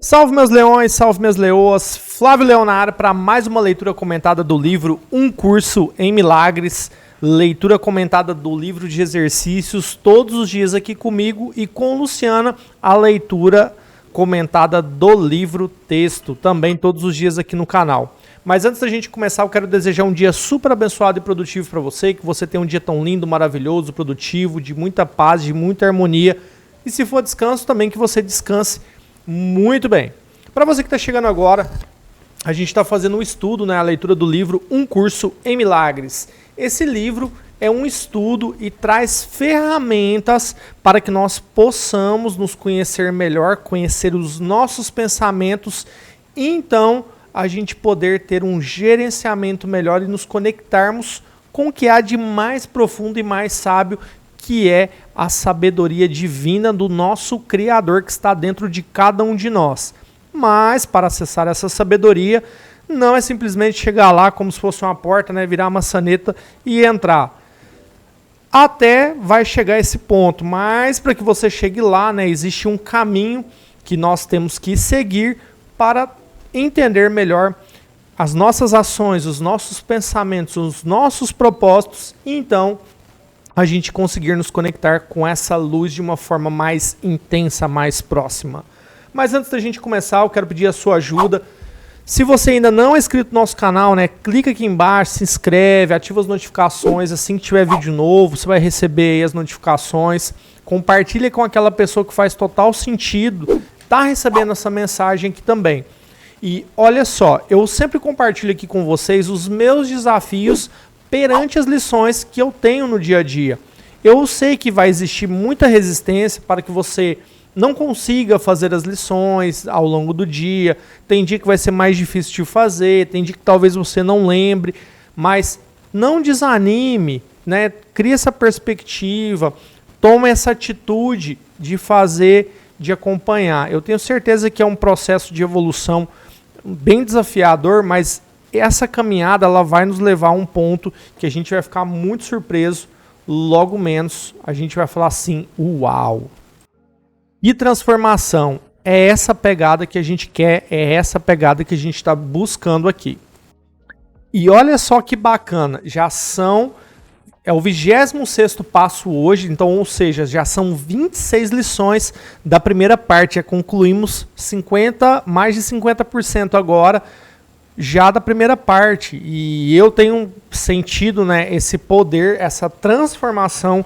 Salve meus leões, salve minhas leoas, Flávio Leonardo para mais uma leitura comentada do livro Um Curso em Milagres, leitura comentada do livro de exercícios todos os dias aqui comigo e com Luciana, a leitura comentada do livro texto, também todos os dias aqui no canal. Mas antes da gente começar, eu quero desejar um dia super abençoado e produtivo para você, que você tenha um dia tão lindo, maravilhoso, produtivo, de muita paz, de muita harmonia. E se for descanso, também que você descanse muito bem. Para você que está chegando agora, a gente está fazendo um estudo, a leitura do livro Um Curso em Milagres. Esse livro é um estudo e traz ferramentas para que nós possamos nos conhecer melhor, conhecer os nossos pensamentos e então a gente poder ter um gerenciamento melhor e nos conectarmos com o que há de mais profundo e mais sábio, que é a sabedoria divina do nosso Criador que está dentro de cada um de nós. Mas para acessar essa sabedoria, não é simplesmente chegar lá como se fosse uma porta, virar a maçaneta e entrar. Até vai chegar esse ponto, mas para que você chegue lá, existe um caminho que nós temos que seguir para entender melhor as nossas ações, os nossos pensamentos, os nossos propósitos, e então a gente conseguir nos conectar com essa luz de uma forma mais intensa, mais próxima. Mas antes da gente começar, eu quero pedir a sua ajuda. Se você ainda não é inscrito no nosso canal, clica aqui embaixo, se inscreve, ativa as notificações. Assim que tiver vídeo novo, você vai receber aí as notificações. Compartilha com aquela pessoa que faz total sentido tá recebendo essa mensagem aqui também. E olha só, eu sempre compartilho aqui com vocês os meus desafios perante as lições que eu tenho no dia a dia. Eu sei que vai existir muita resistência para que você não consiga fazer as lições ao longo do dia. Tem dia que vai ser mais difícil de fazer, tem dia que talvez você não lembre, mas não desanime, Cria essa perspectiva, toma essa atitude de fazer, de acompanhar. Eu tenho certeza que é um processo de evolução bem desafiador, mas essa caminhada ela vai nos levar a um ponto que a gente vai ficar muito surpreso, logo menos a gente vai falar assim, uau! E transformação, é essa pegada que a gente quer, é essa pegada que a gente está buscando aqui. E olha só que bacana, é o 26º passo hoje, então, ou seja, já são 26 lições da primeira parte, já concluímos mais de 50% agora, já da primeira parte. E eu tenho sentido esse poder, essa transformação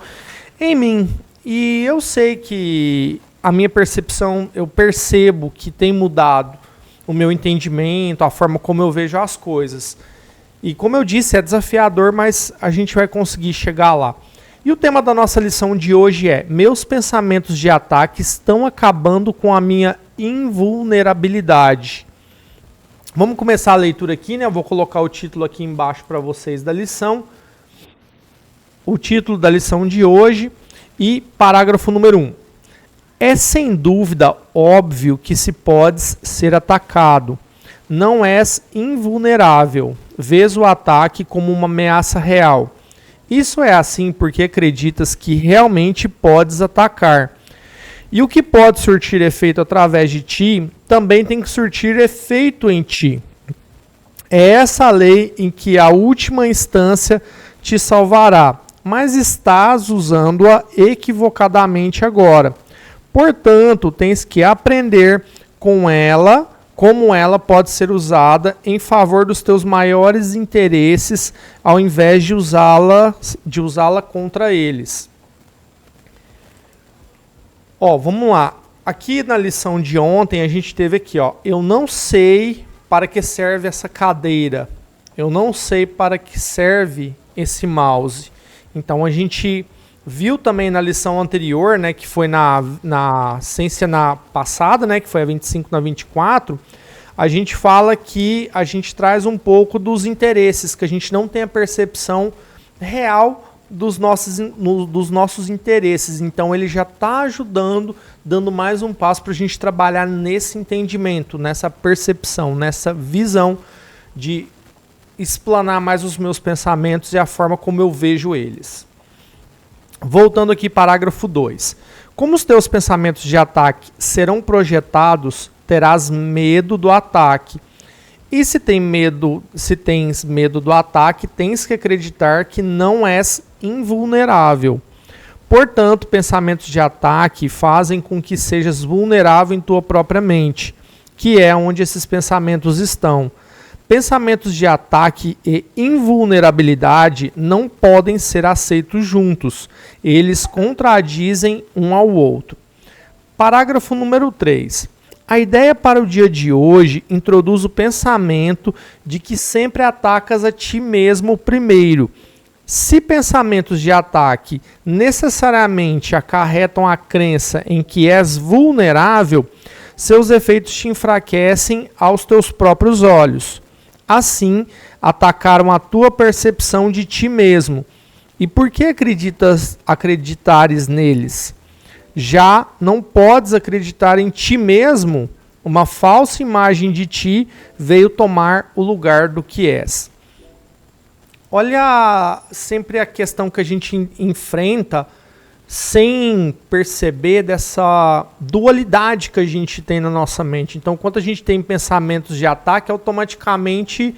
em mim. E eu sei que a minha percepção, eu percebo que tem mudado o meu entendimento, a forma como eu vejo as coisas. E como eu disse, é desafiador, mas a gente vai conseguir chegar lá. E o tema da nossa lição de hoje é: meus pensamentos de ataque estão acabando com a minha invulnerabilidade. Vamos começar a leitura aqui, Eu vou colocar o título aqui embaixo para vocês da lição. O título da lição de hoje e parágrafo número 1. É sem dúvida óbvio que se podes ser atacado. Não és invulnerável. Vês o ataque como uma ameaça real. Isso é assim porque acreditas que realmente podes atacar. E o que pode surtir efeito através de ti, também tem que surtir efeito em ti. É essa a lei em que a última instância te salvará, mas estás usando-a equivocadamente agora. Portanto, tens que aprender como ela pode ser usada em favor dos teus maiores interesses, ao invés de usá-la contra eles. Vamos lá. Aqui na lição de ontem a gente teve aqui, eu não sei para que serve essa cadeira. Eu não sei para que serve esse mouse. Então a gente viu também na lição anterior, que foi na ciência passada, que foi a 25 na 24, a gente fala que a gente traz um pouco dos interesses, que a gente não tem a percepção real dos nossos interesses. Então ele já está ajudando, dando mais um passo para a gente trabalhar nesse entendimento, nessa percepção, nessa visão de explanar mais os meus pensamentos e a forma como eu vejo eles. Voltando aqui, parágrafo 2. Como os teus pensamentos de ataque serão projetados terás medo do ataque. E se tens medo do ataque, tens que acreditar que não és invulnerável. Portanto, pensamentos de ataque fazem com que sejas vulnerável em tua própria mente, que é onde esses pensamentos estão. Pensamentos de ataque e invulnerabilidade não podem ser aceitos juntos. Eles contradizem um ao outro. Parágrafo número 3. A ideia para o dia de hoje introduz o pensamento de que sempre atacas a ti mesmo primeiro. Se pensamentos de ataque necessariamente acarretam a crença em que és vulnerável, seus efeitos te enfraquecem aos teus próprios olhos. Assim, atacaram a tua percepção de ti mesmo. E por que acreditares neles? Já não podes acreditar em ti mesmo, uma falsa imagem de ti veio tomar o lugar do que és. Olha sempre a questão que a gente enfrenta sem perceber dessa dualidade que a gente tem na nossa mente. Então, quando a gente tem pensamentos de ataque, automaticamente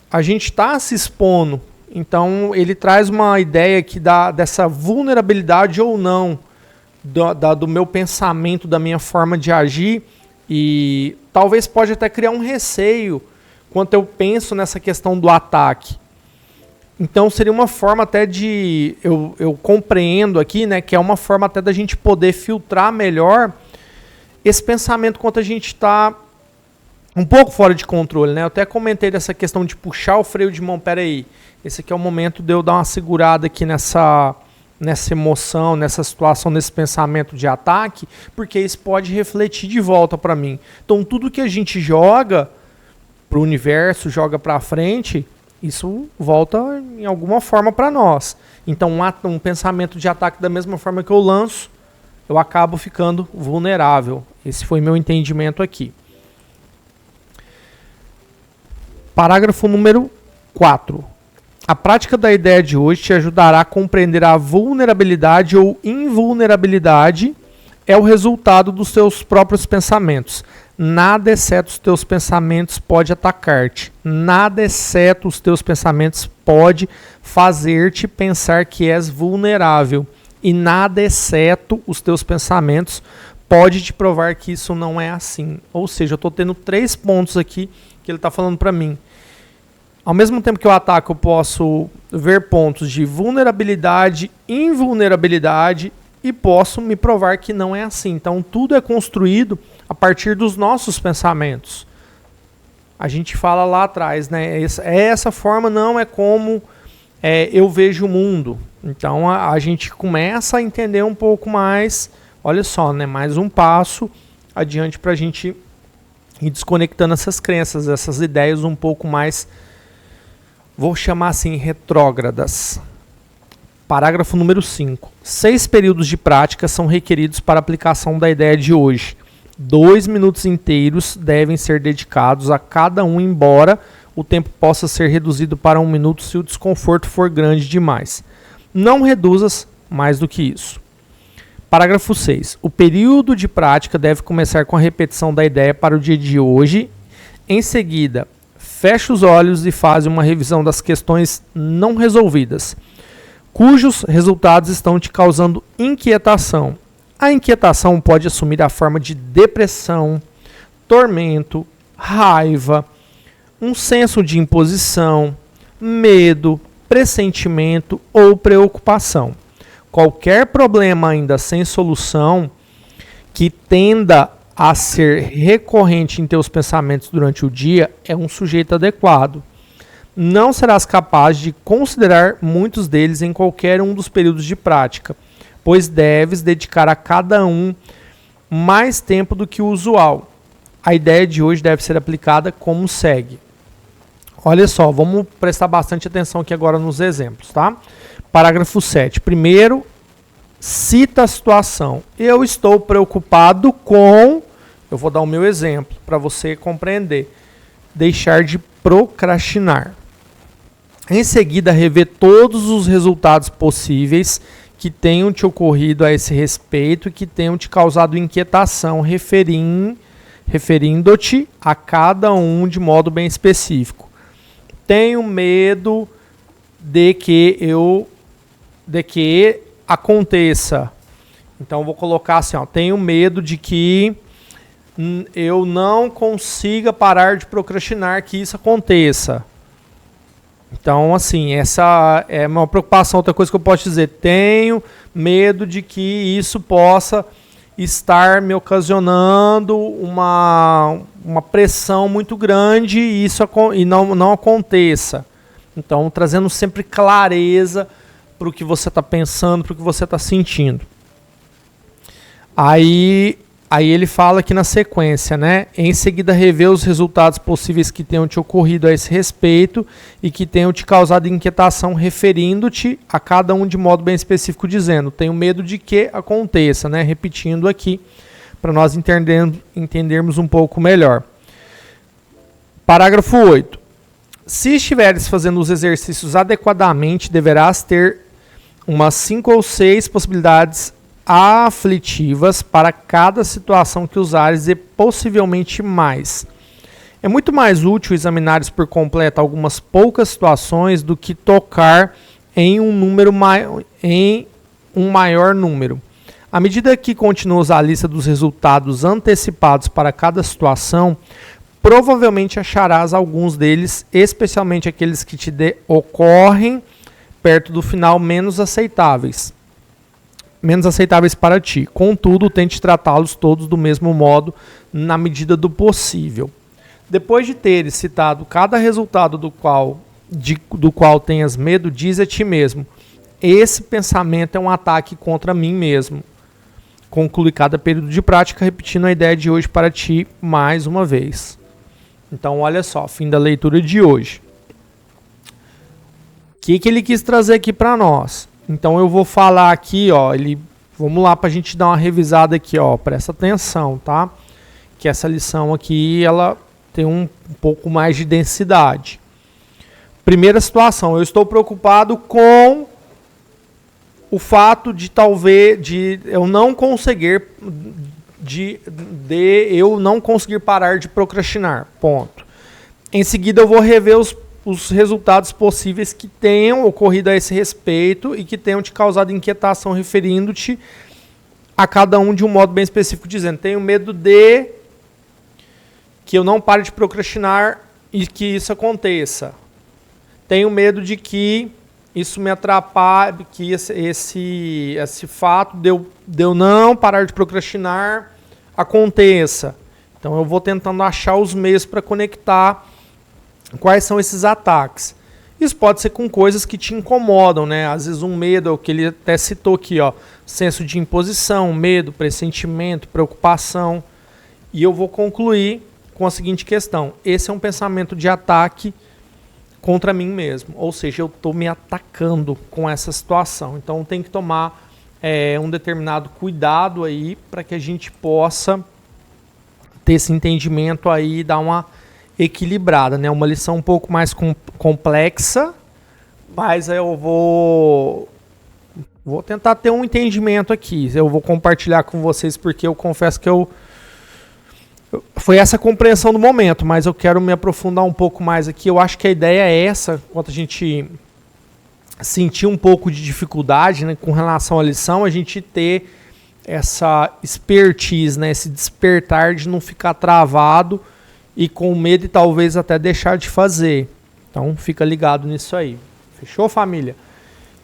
a gente está se expondo. Então, ele traz uma ideia que dá dessa vulnerabilidade ou não do meu pensamento, da minha forma de agir, e talvez pode até criar um receio quando eu penso nessa questão do ataque. Então seria uma forma até de, eu compreendo aqui, né, que é uma forma até da gente poder filtrar melhor esse pensamento quando a gente está um pouco fora de controle, né? Eu até comentei dessa questão de puxar o freio de mão, peraí, esse aqui é o momento de eu dar uma segurada aqui nessa emoção, nessa situação, nesse pensamento de ataque, porque isso pode refletir de volta para mim. Então tudo que a gente joga para o universo, joga para frente, isso volta em alguma forma para nós. Então um pensamento de ataque da mesma forma que eu lanço, eu acabo ficando vulnerável. Esse foi meu entendimento aqui. Parágrafo número 4. A prática da ideia de hoje te ajudará a compreender a vulnerabilidade ou invulnerabilidade é o resultado dos seus próprios pensamentos. Nada exceto os teus pensamentos pode atacar-te. Nada exceto os teus pensamentos pode fazer-te pensar que és vulnerável. E nada exceto os teus pensamentos pode te provar que isso não é assim. Ou seja, eu estou tendo 3 pontos aqui que ele está falando para mim. Ao mesmo tempo que eu ataco, eu posso ver pontos de vulnerabilidade, invulnerabilidade e posso me provar que não é assim. Então, tudo é construído a partir dos nossos pensamentos. A gente fala lá atrás, né? Essa forma não é como eu vejo o mundo. Então, a gente começa a entender um pouco mais. Olha só, né? Mais um passo adiante para a gente ir desconectando essas crenças, essas ideias um pouco mais, vou chamar assim, retrógradas. Parágrafo número 5. 6 períodos de prática são requeridos para a aplicação da ideia de hoje. 2 minutos inteiros devem ser dedicados a cada um, embora o tempo possa ser reduzido para 1 minuto se o desconforto for grande demais. Não reduzas mais do que isso. Parágrafo 6. O período de prática deve começar com a repetição da ideia para o dia de hoje. Em seguida, feche os olhos e faz uma revisão das questões não resolvidas, cujos resultados estão te causando inquietação. A inquietação pode assumir a forma de depressão, tormento, raiva, um senso de imposição, medo, pressentimento ou preocupação. Qualquer problema ainda sem solução que tenda a ser recorrente em teus pensamentos durante o dia é um sujeito adequado. Não serás capaz de considerar muitos deles em qualquer um dos períodos de prática, pois deves dedicar a cada um mais tempo do que o usual. A ideia de hoje deve ser aplicada como segue. Olha só, vamos prestar bastante atenção aqui agora nos exemplos, tá? Parágrafo 7. Primeiro, cita a situação. Eu estou preocupado com... Eu vou dar o meu exemplo para você compreender. Deixar de procrastinar. Em seguida, rever todos os resultados possíveis que tenham te ocorrido a esse respeito e que tenham te causado inquietação, referindo-te a cada um de modo bem específico. Tenho medo de que aconteça. Então, eu vou colocar assim, ó, tenho medo de que eu não consiga parar de procrastinar, que isso aconteça. Então, assim, essa é uma preocupação. Outra coisa que eu posso dizer, tenho medo de que isso possa estar me ocasionando uma pressão muito grande e não aconteça. Então, trazendo sempre clareza para o que você está pensando, para o que você está sentindo. Aí ele fala aqui na sequência, né? Em seguida, rever os resultados possíveis que tenham te ocorrido a esse respeito e que tenham te causado inquietação, referindo-te a cada um de modo bem específico, dizendo, tenho medo de que aconteça, né? Repetindo aqui, para nós entendermos um pouco melhor. Parágrafo 8. Se estiveres fazendo os exercícios adequadamente, deverás ter umas 5 ou 6 possibilidades aflitivas para cada situação que usares e possivelmente mais. É muito mais útil examinares por completo algumas poucas situações do que tocar em um maior número. À medida que continuas a lista dos resultados antecipados para cada situação, provavelmente acharás alguns deles, especialmente aqueles que te ocorrem perto do final, menos aceitáveis para ti. Contudo, tente tratá-los todos do mesmo modo, na medida do possível. Depois de teres citado cada resultado do qual tenhas medo, diz a ti mesmo, esse pensamento é um ataque contra mim mesmo. Conclui cada período de prática, repetindo a ideia de hoje para ti mais uma vez. Então, olha só, fim da leitura de hoje. O que ele quis trazer aqui para nós? Então, eu vou falar aqui, ó, vamos lá para a gente dar uma revisada aqui, ó, presta atenção, tá? Que essa lição aqui, ela tem um pouco mais de densidade. Primeira situação, eu estou preocupado com o fato de eu não conseguir eu não conseguir parar de procrastinar, ponto. Em seguida eu vou rever os resultados possíveis que tenham ocorrido a esse respeito e que tenham te causado inquietação, referindo-te a cada um de um modo bem específico, dizendo, tenho medo de que eu não pare de procrastinar e que isso aconteça. Tenho medo de que isso me atrapalhe, que esse fato de eu não parar de procrastinar aconteça. Então eu vou tentando achar os meios para conectar quais são esses ataques. Isso pode ser com coisas que te incomodam, né? Às vezes um medo, é o que ele até citou aqui, ó, senso de imposição, medo, pressentimento, preocupação. E eu vou concluir com a seguinte questão. Esse é um pensamento de ataque contra mim mesmo. Ou seja, eu estou me atacando com essa situação. Então tem que tomar um determinado cuidado aí para que a gente possa ter esse entendimento aí e dar uma equilibrada, né? Uma lição um pouco mais complexa, mas eu vou tentar ter um entendimento aqui. Eu vou compartilhar com vocês porque eu confesso que foi essa compreensão do momento, mas eu quero me aprofundar um pouco mais aqui. Eu acho que a ideia é essa, quando a gente sentir um pouco de dificuldade, né, com relação à lição, a gente ter essa expertise, né, esse despertar de não ficar travado e com medo e talvez até deixar de fazer. Então fica ligado nisso aí. Fechou, família?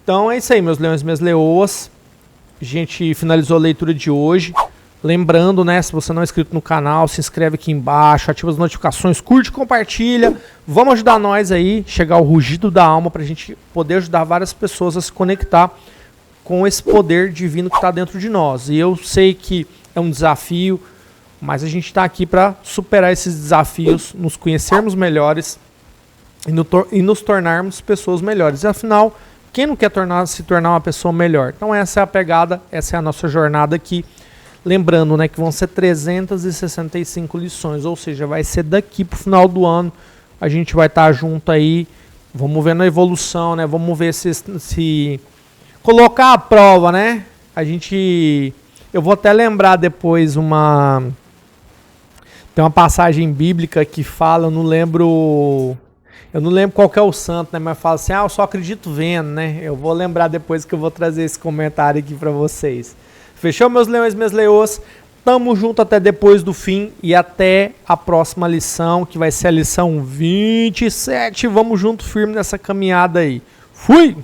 Então é isso aí, meus leões e minhas leoas. A gente finalizou a leitura de hoje. Lembrando, né, se você não é inscrito no canal, se inscreve aqui embaixo, ativa as notificações, curte, compartilha. Vamos ajudar nós aí, chegar ao rugido da alma, para a gente poder ajudar várias pessoas a se conectar com esse poder divino que está dentro de nós. E eu sei que é um desafio, mas a gente está aqui para superar esses desafios, nos conhecermos melhores e nos tornarmos pessoas melhores. E afinal, quem não quer se tornar uma pessoa melhor? Então essa é a pegada, essa é a nossa jornada aqui. Lembrando, né, que vão ser 365 lições, ou seja, vai ser daqui para o final do ano. A gente vai estar junto aí, vamos ver na evolução, né? Vamos ver se colocar à prova, né? Eu vou até lembrar depois Tem uma passagem bíblica que fala, eu não lembro qual que é o santo, né? Mas fala assim, eu só acredito vendo, né? Eu vou lembrar depois que eu vou trazer esse comentário aqui pra vocês. Fechou, meus leões e minhas leoas? Tamo junto até depois do fim e até a próxima lição, que vai ser a lição 27. Vamos junto firme nessa caminhada aí. Fui!